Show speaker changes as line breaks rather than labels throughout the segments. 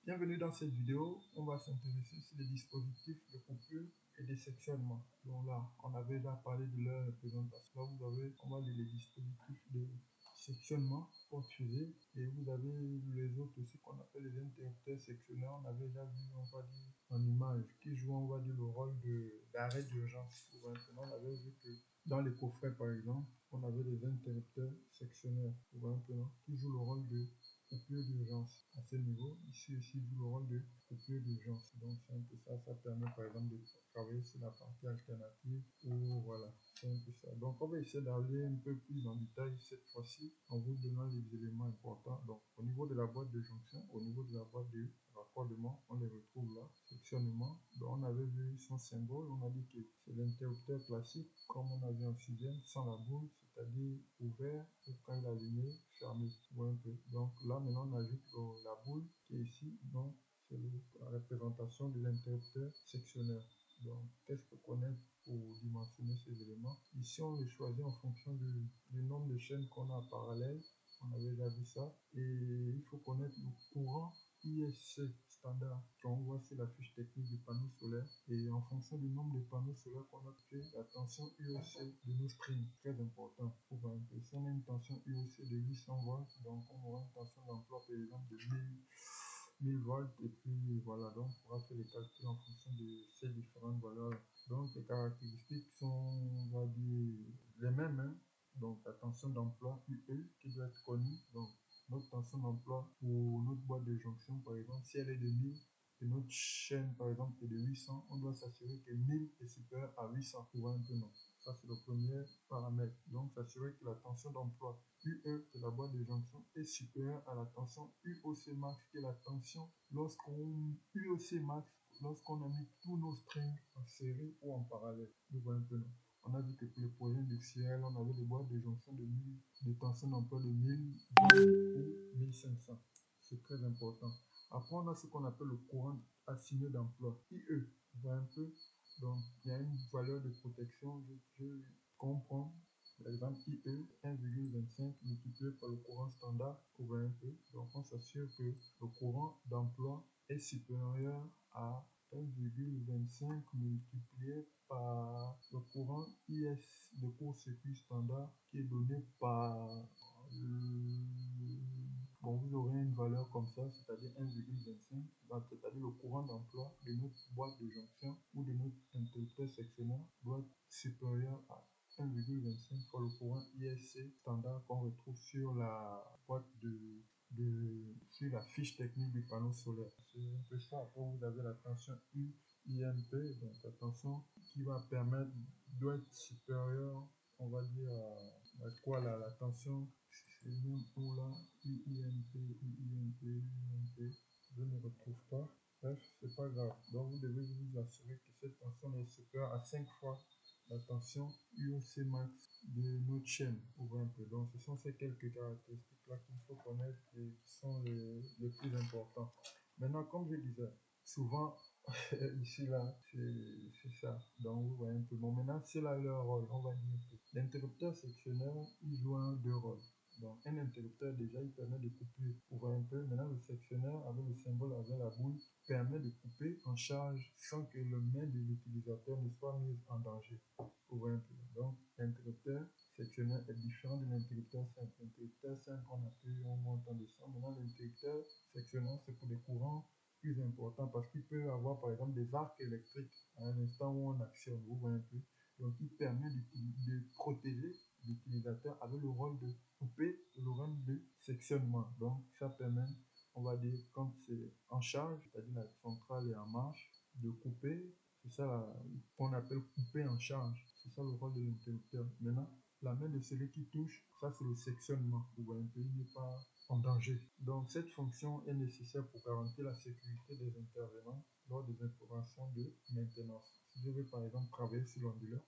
Bienvenue dans cette vidéo, on va s'intéresser sur les dispositifs de coupure et de sectionnement. Donc là, on avait déjà parlé de leur représentation. Là, vous avez, on va dire, les dispositifs de sectionnement porte-fusée et vous avez les autres aussi qu'on appelle les interrupteurs sectionneurs. On avait déjà vu, on va dire, en image, qui jouent, on va dire, le rôle d'arrêt d'urgence. Maintenant, on avait vu que dans les coffrets, par exemple, on avait des interrupteurs sectionneurs, qui jouent le rôle de coupure d'urgence. À ce niveau, ici aussi joue le rôle de coupure d'urgence. Donc c'est un peu ça, ça permet par exemple de travailler sur la partie alternative ou voilà, c'est un peu ça. Donc on va essayer d'aller un peu plus en détail cette fois-ci en vous donnant les éléments importants. Donc au niveau de la boîte de jonction, au niveau de la boîte de raccordement, on les retrouve là. Sectionnement, donc on avait vu son symbole, on a dit que c'est l'interrupteur classique comme on a vu en sixième, sans la boule, c'est-à-dire ouvert ou quand il est allumé, fermé. Un peu. Donc là maintenant on ajoute la boule qui est ici, donc c'est la représentation de l'interrupteur sectionneur. Donc qu'est-ce qu'il faut connaître pour dimensionner ces éléments? Ici on les choisit en fonction du nombre de chaînes qu'on a en parallèle. On avait déjà vu ça. Et il faut connaître le courant ISC standard qu'on voit sur la fiche technique du panneau solaire. Et en fonction du nombre de panneaux solaires qu'on a fait, la tension UEC de nos strings, très important. Pour voir un peu. Si on a une tension UEC de 800 volts, donc on aura une tension d'emploi par exemple de 1000 volts. Et puis voilà, donc on pourra faire les calculs en fonction de ces différentes valeurs. Donc les caractéristiques sont, on va dire, les mêmes. Hein. Donc la tension d'emploi UE qui doit être connue. Donc notre tension d'emploi pour notre boîte de jonction, par exemple, si elle est de 1000 et notre chaîne, par exemple, est de 800, on doit s'assurer que 1000 est supérieur à 800 pour voir un peu non. Ça, c'est le premier paramètre. Donc, s'assurer que la tension d'emploi UE de la boîte de jonction est supérieure à la tension UOC max, qui est la tension lorsqu'on UOC max, lorsqu'on a mis tous nos strings en série ou en parallèle. Vous voyez un peu non. On a vu que pour le projet industriel, on avait des boîtes de jonction de tension d'emploi de 1000 ou 1500. C'est très important. Après, on a ce qu'on appelle le courant assigné d'emploi, IE. Vous voyez un peu. Donc, il y a une valeur de protection. Je comprends. Par exemple, IE 1,25 multiplié par le courant standard. Vous voyez un peu. Donc, on s'assure que le courant d'emploi est supérieur à 1,25 multiplié par le courant IS de court-circuit standard qui est donné par bon, vous aurez une valeur comme ça, c'est-à-dire 1,25, c'est-à-dire le courant d'emploi de notre boîte de jonction ou de notre interrupteur sectionneur doit être supérieur à 1,25 fois le courant ISC standard qu'on retrouve sur la boîte sur la fiche technique du panneau solaire. C'est un peu ça. Après, vous avez la tension IMP, donc la tension qui va permettre doit être supérieure, on va dire, à quoi là, la tension, c'est le même pour là, IMP, je ne retrouve pas. Bref, c'est pas grave. Donc, vous devez vous assurer que cette tension est supérieure à 5 fois la tension UOC max de notre chaîne. Pour un peu. Donc, ce sont ces quelques caractéristiques-là qu'il faut connaître et qui sont les plus importants. Maintenant, comme je disais, souvent, ici, là, c'est ça. Donc, vous voyez un peu. Bon, maintenant, c'est là leur rôle. On va dire que l'interrupteur sectionneur, il joue deux rôles. Donc, un interrupteur, déjà, il permet de couper. Vous voyez un peu. Maintenant, le sectionneur, avec le symbole, avec la boule, permet de couper en charge sans que le main de l'utilisateur ne soit mise en danger. Vous voyez un peu. Donc, l'interrupteur sectionneur est différent de l'interrupteur simple. L'interrupteur simple, on monte en descend. Maintenant, l'interrupteur sectionneur, c'est pour des courants plus important parce qu'il peut avoir par exemple des arcs électriques à un instant où on actionne, vous voyez un peu. Donc il permet de protéger l'utilisateur avec le rôle de couper et le rôle de sectionnement. Donc ça permet, on va dire, quand c'est en charge, c'est-à-dire la centrale est en marche, de couper, c'est ça qu'on appelle couper en charge. C'est ça le rôle de l'interrupteur. Maintenant, la main de celui qui touche, ça c'est le sectionnement. Vous voyez un peu, il n'est pas en danger. Donc cette fonction est nécessaire pour garantir la sécurité des intervenants lors des opérations de maintenance. Si je veux par exemple travailler sur l'onduleur,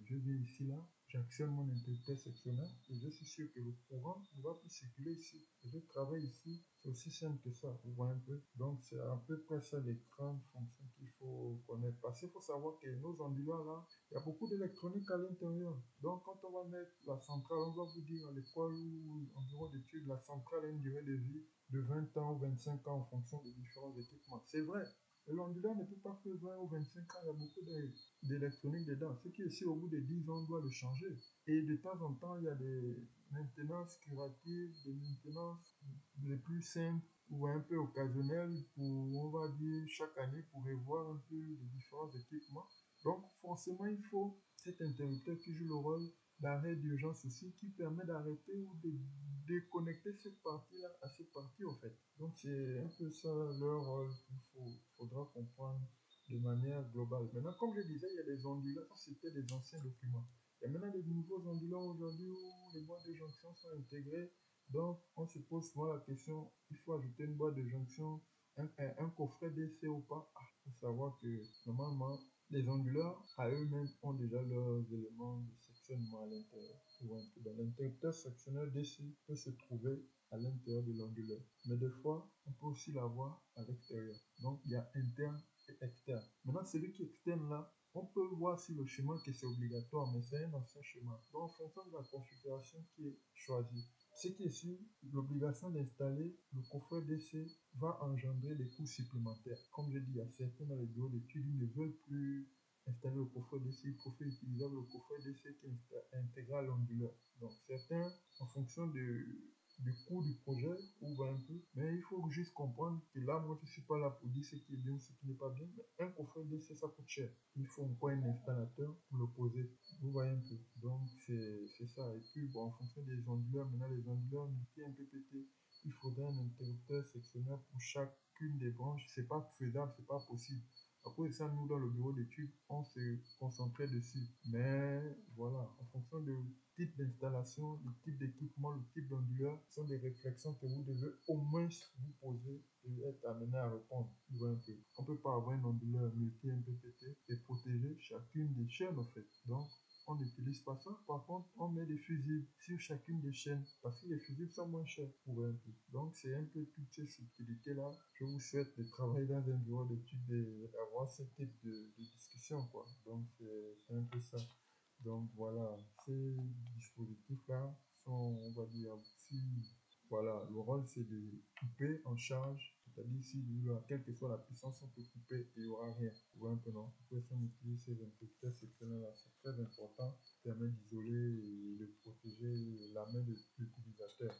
je viens ici là, j'actionne mon interrupteur sectionneur et je suis sûr que le courant ne va plus circuler ici. Et je travaille ici, c'est aussi simple que ça, vous voyez un peu. Donc c'est à peu près ça les grandes fonctions qu'il faut connaître. Parce qu'il faut savoir que nos onduleurs là, il y a beaucoup d'électronique à l'intérieur. Donc, quand on va mettre la centrale, on va vous dire à l'école ou en bureau d'études, la centrale a une durée de vie de 20 ans ou 25 ans en fonction des différents équipements. C'est vrai. Et l'onduleur ne peut pas faire 20 ou 25 ans, il y a beaucoup d'électronique dedans. Ce qui est ici, au bout de 10 ans, on doit le changer. Et de temps en temps, il y a des maintenances curatives, des maintenances les plus simples ou un peu occasionnelles pour, on va dire, chaque année pour revoir un peu les différents équipements. Donc, forcément, il faut cet interrupteur qui joue le rôle d'arrêt d'urgence aussi, qui permet d'arrêter ou de déconnecter cette partie-là à cette partie, en fait. Donc, c'est un peu ça leur rôle qu'il faudra comprendre de manière globale. Maintenant, comme je disais, il y a des onduleurs, c'était des anciens documents. Il y a maintenant des nouveaux ondulants aujourd'hui où les boîtes de jonction sont intégrées. Donc, on se pose souvent la question, il faut ajouter une boîte de jonction, un coffret DC ou pas. Il faut savoir que normalement, les onduleurs à eux-mêmes ont déjà leurs éléments de sectionnement à l'intérieur. Dans l'interrupteur sectionneur DC peut se trouver à l'intérieur de l'onduleur. Mais des fois, on peut aussi l'avoir à l'extérieur. Donc, il y a interne et externe. Maintenant, celui qui est externe là, on peut voir sur le schéma que c'est obligatoire, mais c'est un ancien schéma. Donc, en fonction de la configuration qui est choisie, ce qui est sûr, l'obligation d'installer le coffret DC va engendrer des coûts supplémentaires. Comme je dis, il y a certains dans les bureaux d'études, ils ne veulent plus installer le coffret DC, ils préfèrent utiliser le coffret DC qui est intégré à l'onduleur. Donc, certains, en fonction du coût du projet, ouvrent un peu. Mais il faut juste comprendre que là, moi, je ne suis pas là pour dire ce qui est bien ou ce qui n'est pas bien. Mais un coffret DC, ça coûte cher. Il faut encore un installateur pour le poser. Vous voyez un peu. Donc, c'est ça. Et puis, bon, en fonction des onduleurs, maintenant, les onduleurs multi-MPPT, il faudrait un interrupteur sectionneur pour chacune des branches. C'est pas faisable, c'est pas possible. Après ça, nous, dans le bureau d'études, on se concentrait dessus. Mais voilà, en fonction du type d'installation, le type d'équipement, le type d'onduleur, ce sont des réflexions que vous devez au moins vous poser et être amené à répondre. Un peu. On ne peut pas avoir un onduleur multi-MPPT et protéger chacune des chaînes, en fait. Donc, on n'utilise pas ça. Par contre, on met des fusibles sur chacune des chaînes parce que les fusibles sont moins chers pour un peu. Donc, c'est un peu toutes ces subtilités-là. Je vous souhaite de travailler dans un bureau d'études et d'avoir ce type de discussion, quoi. Donc, c'est un peu ça. Donc, voilà, ces dispositifs-là sont, on va dire, aussi, voilà, le rôle, c'est de couper en charge. C'est-à-dire, si quelle que soit la puissance, on peut couper et il n'y aura rien. Vous voyez un peu, non? Après, si on utilise ces interrupteurs sectionnels-là, c'est très important. Ça permet d'isoler et de protéger la main de l'utilisateur.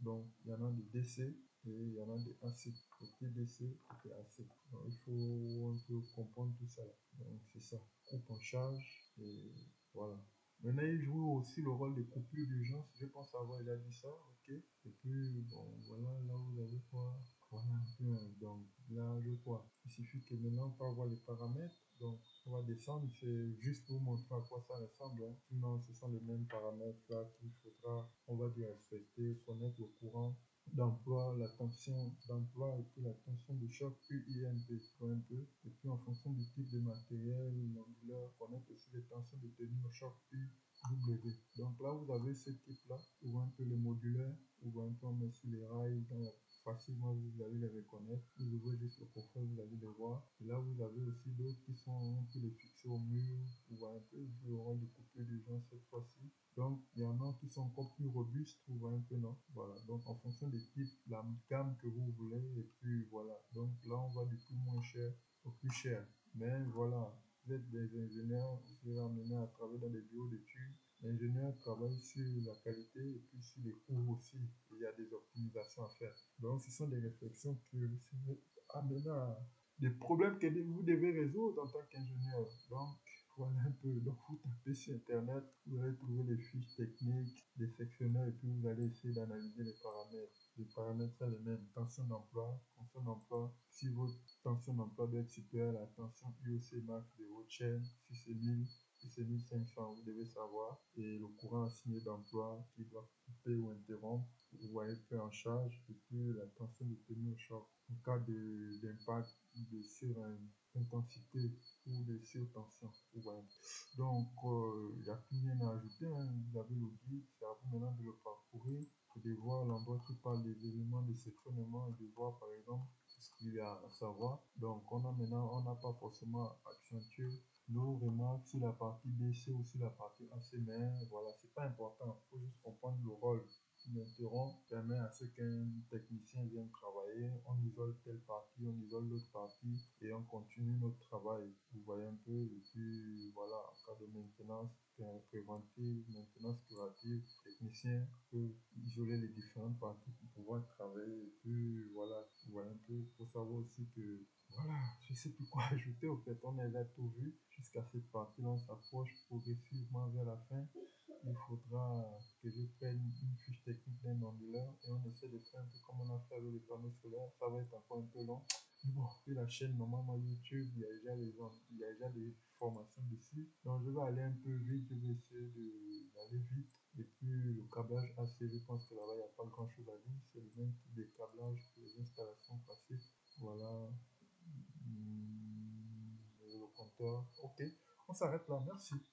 Donc, il y en a des DC et il y en a des AC. Côté DC, côté AC. Donc, il faut un peu comprendre tout ça. Donc, c'est ça. Coupe en charge et voilà. Maintenant, il joue aussi le rôle de coupure d'urgence. Je pense avoir déjà dit ça, ok. Et puis, bon, voilà, là vous avez quoi. Voilà un peu, donc là, je crois. Il suffit que maintenant, on peut avoir les paramètres. Donc, on va descendre. C'est juste pour vous montrer à quoi ça ressemble. Hein. Sinon, ce sont les mêmes paramètres là qu'il faudra, on va dire, respecter, connaître le courant d'emploi, la tension d'emploi et puis la tension de choc UIMP un peu. Et puis en fonction du type de matériel, l'onduleur, connaître aussi les tensions de tenue au choc UW. Donc là, vous avez ce type-là, ou un peu le modulaire, ou un peu on met sur les rails, facilement vous allez les reconnaître. Vous ouvrez juste le coffret, vous allez les voir. Et là, vous avez aussi d'autres qui sont un peu les fixés au mur, ou un peu le rôle de coupure d'urgence cette fois-ci. Donc, il y en a qui sont encore plus robustes, vous voyez un peu, non? Voilà. Donc, en fonction des types, la gamme que vous voulez, et puis voilà. Donc, là, on va du plus moins cher au plus cher. Mais voilà, vous êtes des ingénieurs, vous êtes amenés à travailler dans des bureaux d'études. L'ingénieur travaille sur la qualité et puis sur les coûts aussi. Il y a des optimisations à faire. Donc, ce sont des réflexions que vous serez amenés à des problèmes que vous devez résoudre en tant qu'ingénieur. Donc, voilà un peu. Donc, vous tapez sur Internet, vous allez trouver les fiches techniques des sectionneurs et puis vous allez essayer d'analyser les paramètres. Les paramètres sont les mêmes. Tension d'emploi. Si votre tension d'emploi doit être supérieure à la tension IOC max de votre chaîne, si c'est 1000, si c'est 1500, vous devez savoir. Et le courant assigné d'emploi qui doit couper ou interrompre, vous voyez fait en charge. Et puis la tension de tenue au choc. En cas d'impact de surintensité ou de surtension. Voilà. Donc, il n'y a plus rien à ajouter. Hein. Vous avez le guide, c'est à vous maintenant de le parcourir et de voir l'endroit qui parle des éléments de sectionnement et de voir, par exemple, ce qu'il y a à savoir. Donc, on n'a pas forcément accentué nos remarques sur la partie B, C ou sur la partie A, C, mais voilà, c'est pas important. Il faut juste comprendre le rôle. L'interrompt permet à ce qu'un technicien vienne travailler, on isole telle partie, on isole l'autre partie et on continue notre travail. Vous voyez un peu, et puis voilà, en cas de maintenance préventive, maintenance curative, le technicien peut isoler les différentes parties pour pouvoir travailler. Et puis voilà, vous voyez un peu, il faut savoir aussi que voilà, je sais plus quoi ajouter. Au fait, on a tout vu jusqu'à cette partie-là, on s'approche progressivement vers la fin. Il faudra que je prenne une fiche technique d'un onduleur et on essaie de faire un peu comme on a fait avec les panneaux solaires. Ça va être encore un peu long. Mais bon, puis la chaîne, normalement YouTube, il y a déjà des formations dessus. Donc je vais aller un peu vite, je vais essayer d'aller vite. Et puis le câblage AC, je pense que là-bas, il n'y a pas grand-chose à dire. C'est le même type de câblage que les installations passées. Voilà. Le compteur. Ok, on s'arrête là. Merci.